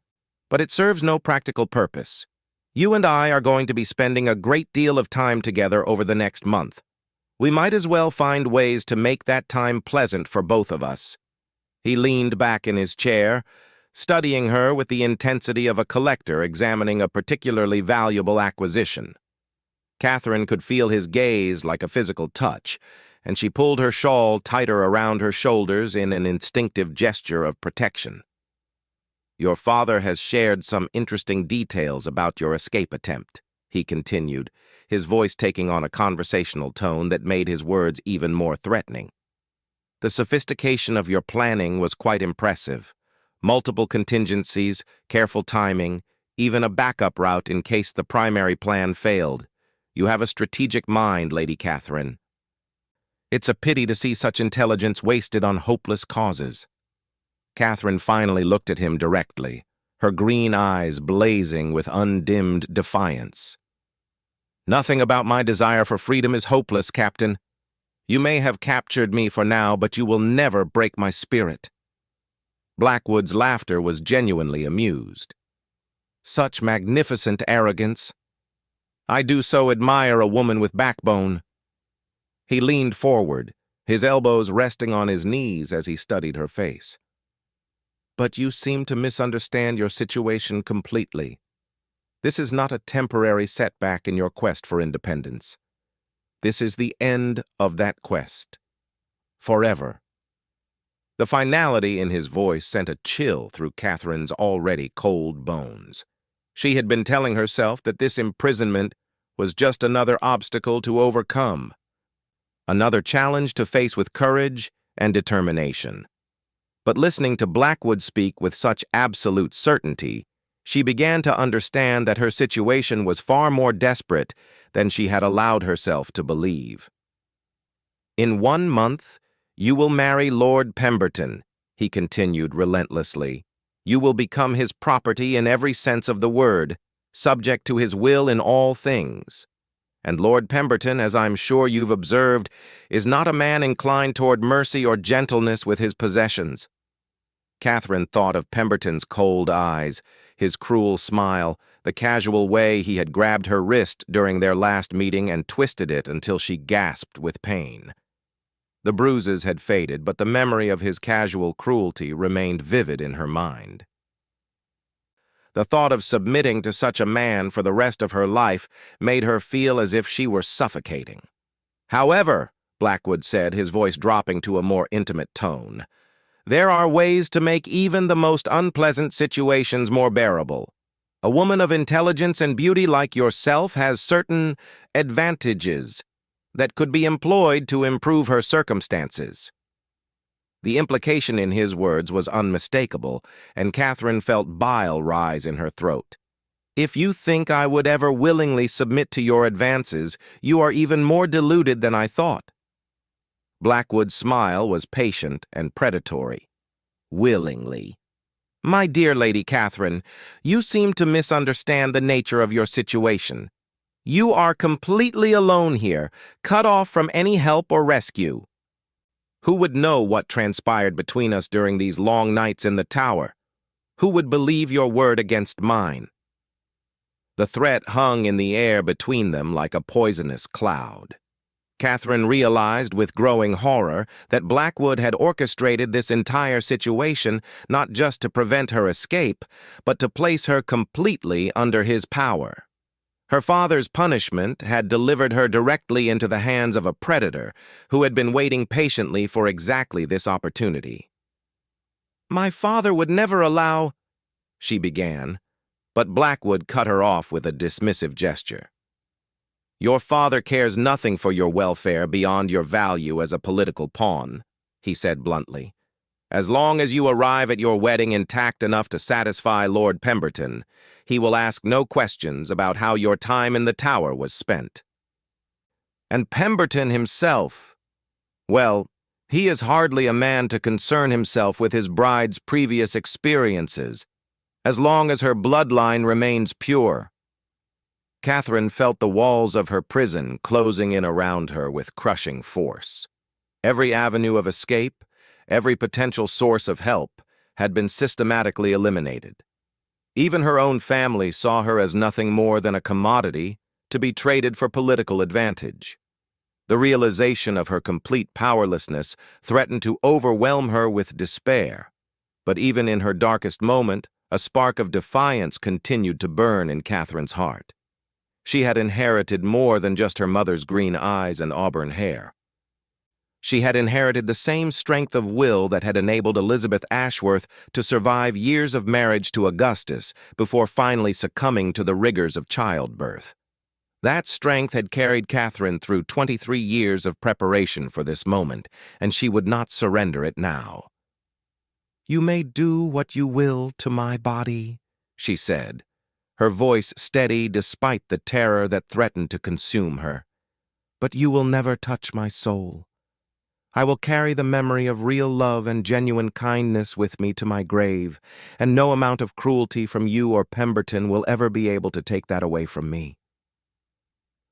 but it serves no practical purpose. You and I are going to be spending a great deal of time together over the next month. We might as well find ways to make that time pleasant for both of us." He leaned back in his chair, studying her with the intensity of a collector examining a particularly valuable acquisition. Catherine could feel his gaze like a physical touch, and she pulled her shawl tighter around her shoulders in an instinctive gesture of protection. "Your father has shared some interesting details about your escape attempt," he continued, his voice taking on a conversational tone that made his words even more threatening. "The sophistication of your planning was quite impressive. Multiple contingencies, careful timing, even a backup route in case the primary plan failed. You have a strategic mind, Lady Catherine. It's a pity to see such intelligence wasted on hopeless causes." Catherine finally looked at him directly, her green eyes blazing with undimmed defiance. "Nothing about my desire for freedom is hopeless, Captain. You may have captured me for now, but you will never break my spirit." Blackwood's laughter was genuinely amused. "Such magnificent arrogance. I do so admire a woman with backbone." He leaned forward, his elbows resting on his knees as he studied her face. "But you seem to misunderstand your situation completely. This is not a temporary setback in your quest for independence. This is the end of that quest. Forever." The finality in his voice sent a chill through Catherine's already cold bones. She had been telling herself that this imprisonment was just another obstacle to overcome, another challenge to face with courage and determination. But listening to Blackwood speak with such absolute certainty, she began to understand that her situation was far more desperate than she had allowed herself to believe. "In 1 month, you will marry Lord Pemberton," he continued relentlessly. "You will become his property in every sense of the word, subject to his will in all things. And Lord Pemberton, as I'm sure you've observed, is not a man inclined toward mercy or gentleness with his possessions." Catherine thought of Pemberton's cold eyes, his cruel smile, the casual way he had grabbed her wrist during their last meeting and twisted it until she gasped with pain. The bruises had faded, but the memory of his casual cruelty remained vivid in her mind. The thought of submitting to such a man for the rest of her life made her feel as if she were suffocating. "However," Blackwood said, his voice dropping to a more intimate tone, "there are ways to make even the most unpleasant situations more bearable. A woman of intelligence and beauty like yourself has certain advantages that could be employed to improve her circumstances." The implication in his words was unmistakable, and Catherine felt bile rise in her throat. If you think I would ever willingly submit to your advances, you are even more deluded than I thought. Blackwood's smile was patient and predatory. Willingly. My dear Lady Catherine, you seem to misunderstand the nature of your situation. You are completely alone here, cut off from any help or rescue. Who would know what transpired between us during these long nights in the tower? Who would believe your word against mine? The threat hung in the air between them like a poisonous cloud. Catherine realized with growing horror that Blackwood had orchestrated this entire situation not just to prevent her escape, but to place her completely under his power. Her father's punishment had delivered her directly into the hands of a predator who had been waiting patiently for exactly this opportunity. "My father would never allow—" she began, but Blackwood cut her off with a dismissive gesture. "Your father cares nothing for your welfare beyond your value as a political pawn," he said bluntly. "As long as you arrive at your wedding intact enough to satisfy Lord Pemberton, he will ask no questions about how your time in the tower was spent." And Pemberton himself, well, he is hardly a man to concern himself with his bride's previous experiences, as long as her bloodline remains pure. Catherine felt the walls of her prison closing in around her with crushing force. Every avenue of escape, every potential source of help, had been systematically eliminated. Even her own family saw her as nothing more than a commodity to be traded for political advantage. The realization of her complete powerlessness threatened to overwhelm her with despair, but even in her darkest moment, a spark of defiance continued to burn in Catherine's heart. She had inherited more than just her mother's green eyes and auburn hair. She had inherited the same strength of will that had enabled Elizabeth Ashworth to survive years of marriage to Augustus before finally succumbing to the rigors of childbirth. That strength had carried Catherine through 23 years of preparation for this moment, and she would not surrender it now. "You may do what you will to my body," she said, her voice steady despite the terror that threatened to consume her. "But you will never touch my soul. I will carry the memory of real love and genuine kindness with me to my grave, and no amount of cruelty from you or Pemberton will ever be able to take that away from me."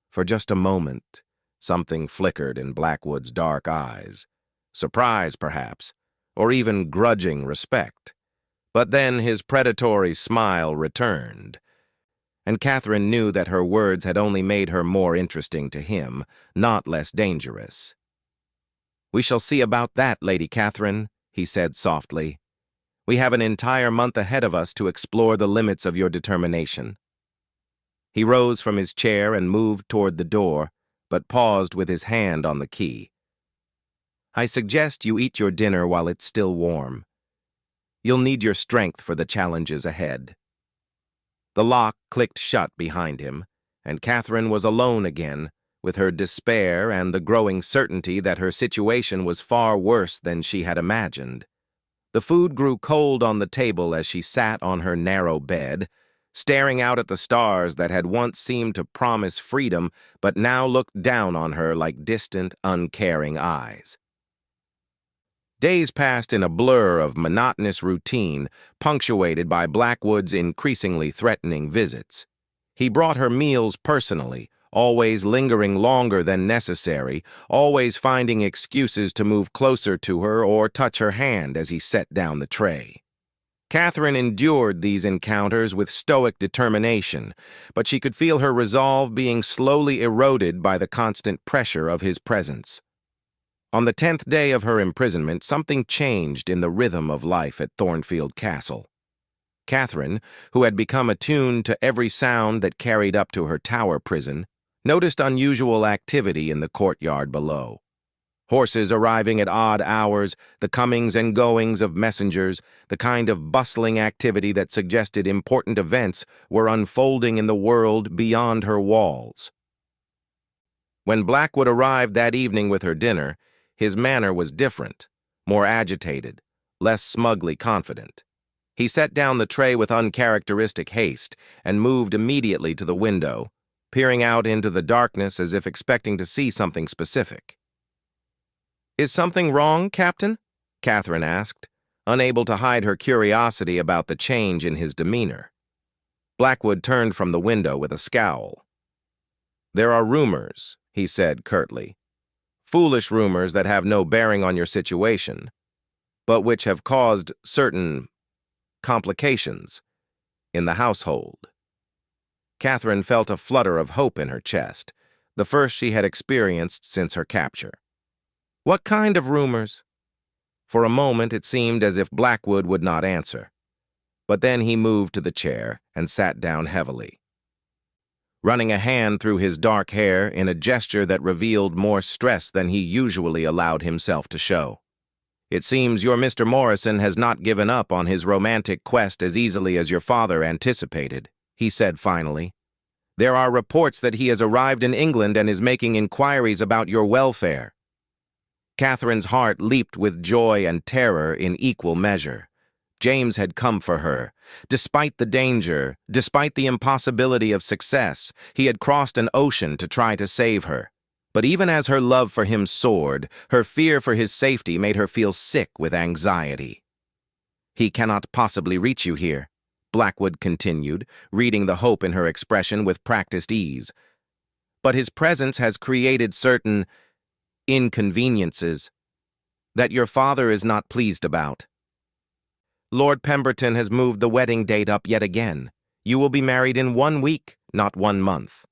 For just a moment, something flickered in Blackwood's dark eyes. Surprise, perhaps, or even grudging respect. But then his predatory smile returned, and Catherine knew that her words had only made her more interesting to him, not less dangerous. "We shall see about that, Lady Catherine," he said softly. "We have an entire month ahead of us to explore the limits of your determination." He rose from his chair and moved toward the door, but paused with his hand on the key. "I suggest you eat your dinner while it's still warm. You'll need your strength for the challenges ahead." The lock clicked shut behind him, and Catherine was alone again, with her despair and the growing certainty that her situation was far worse than she had imagined. The food grew cold on the table as she sat on her narrow bed, staring out at the stars that had once seemed to promise freedom but now looked down on her like distant, uncaring eyes. Days passed in a blur of monotonous routine, punctuated by Blackwood's increasingly threatening visits. He brought her meals personally, always lingering longer than necessary, always finding excuses to move closer to her or touch her hand as he set down the tray. Catherine endured these encounters with stoic determination, but she could feel her resolve being slowly eroded by the constant pressure of his presence. On the 10th day of her imprisonment, something changed in the rhythm of life at Thornfield Castle. Catherine, who had become attuned to every sound that carried up to her tower prison, noticed unusual activity in the courtyard below. Horses arriving at odd hours, the comings and goings of messengers, the kind of bustling activity that suggested important events were unfolding in the world beyond her walls. When Blackwood arrived that evening with her dinner, his manner was different, more agitated, less smugly confident. He set down the tray with uncharacteristic haste and moved immediately to the window, peering out into the darkness as if expecting to see something specific. "Is something wrong, Captain?" Catherine asked, unable to hide her curiosity about the change in his demeanor. Blackwood turned from the window with a scowl. "There are rumors," he said curtly. "Foolish rumors that have no bearing on your situation, but which have caused certain complications in the household." Catherine felt a flutter of hope in her chest, the first she had experienced since her capture. "What kind of rumors?" For a moment it seemed as if Blackwood would not answer, but then he moved to the chair and sat down heavily, running a hand through his dark hair in a gesture that revealed more stress than he usually allowed himself to show. "It seems your Mr. Morrison has not given up on his romantic quest as easily as your father anticipated," he said finally. "There are reports that he has arrived in England and is making inquiries about your welfare." Catherine's heart leaped with joy and terror in equal measure. James had come for her. Despite the danger, despite the impossibility of success, he had crossed an ocean to try to save her. But even as her love for him soared, her fear for his safety made her feel sick with anxiety. "He cannot possibly reach you here," Blackwood continued, reading the hope in her expression with practiced ease. "But his presence has created certain inconveniences that your father is not pleased about. Lord Pemberton has moved the wedding date up yet again. You will be married in 1 week, not 1 month.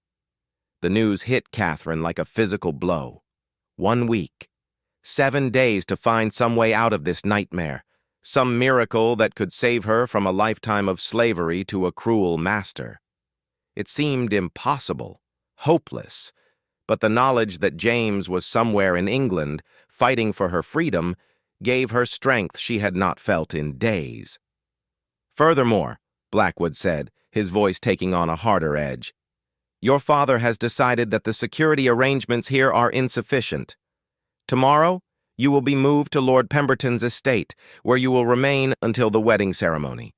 The news hit Catherine like a physical blow. 1 week. 7 days to find some way out of this nightmare. Some miracle that could save her from a lifetime of slavery to a cruel master. It seemed impossible, hopeless, but the knowledge that James was somewhere in England, fighting for her freedom, gave her strength she had not felt in days. "Furthermore," Blackwood said, his voice taking on a harder edge, "your father has decided that the security arrangements here are insufficient. Tomorrow, you will be moved to Lord Pemberton's estate, where you will remain until the wedding ceremony."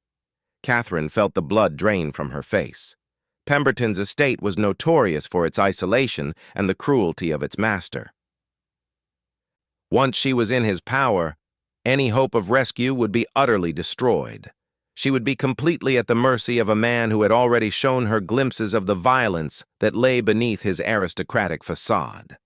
Catherine felt the blood drain from her face. Pemberton's estate was notorious for its isolation and the cruelty of its master. Once she was in his power, any hope of rescue would be utterly destroyed. She would be completely at the mercy of a man who had already shown her glimpses of the violence that lay beneath his aristocratic facade.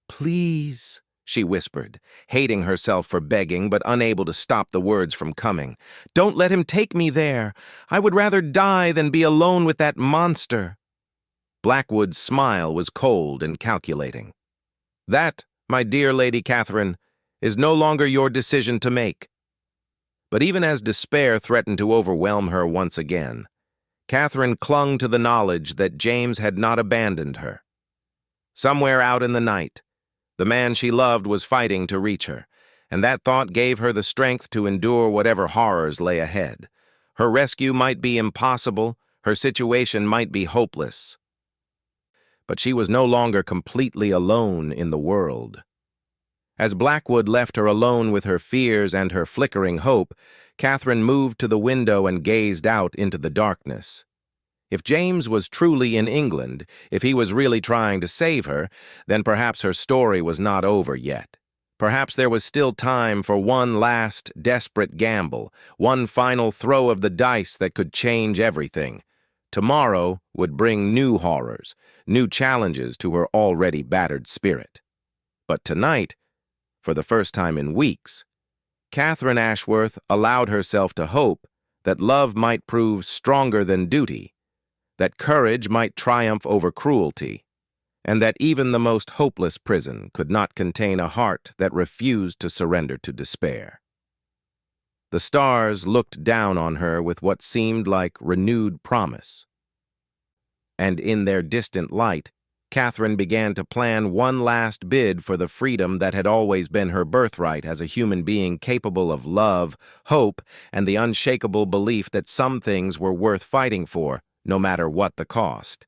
"Please," she whispered, hating herself for begging but unable to stop the words from coming. "Don't let him take me there. I would rather die than be alone with that monster." Blackwood's smile was cold and calculating. "That, my dear Lady Catherine, is no longer your decision to make." But even as despair threatened to overwhelm her once again, Catherine clung to the knowledge that James had not abandoned her. Somewhere out in the night, the man she loved was fighting to reach her, and that thought gave her the strength to endure whatever horrors lay ahead. Her rescue might be impossible, her situation might be hopeless, but she was no longer completely alone in the world. As Blackwood left her alone with her fears and her flickering hope, Catherine moved to the window and gazed out into the darkness. If James was truly in England, if he was really trying to save her, then perhaps her story was not over yet. Perhaps there was still time for one last, desperate gamble, one final throw of the dice that could change everything. Tomorrow would bring new horrors, new challenges to her already battered spirit. But tonight, for the first time in weeks, Catherine Ashworth allowed herself to hope that love might prove stronger than duty, that courage might triumph over cruelty, and that even the most hopeless prison could not contain a heart that refused to surrender to despair. The stars looked down on her with what seemed like renewed promise, and in their distant light, Catherine began to plan one last bid for the freedom that had always been her birthright as a human being capable of love, hope, and the unshakable belief that some things were worth fighting for, no matter what the cost.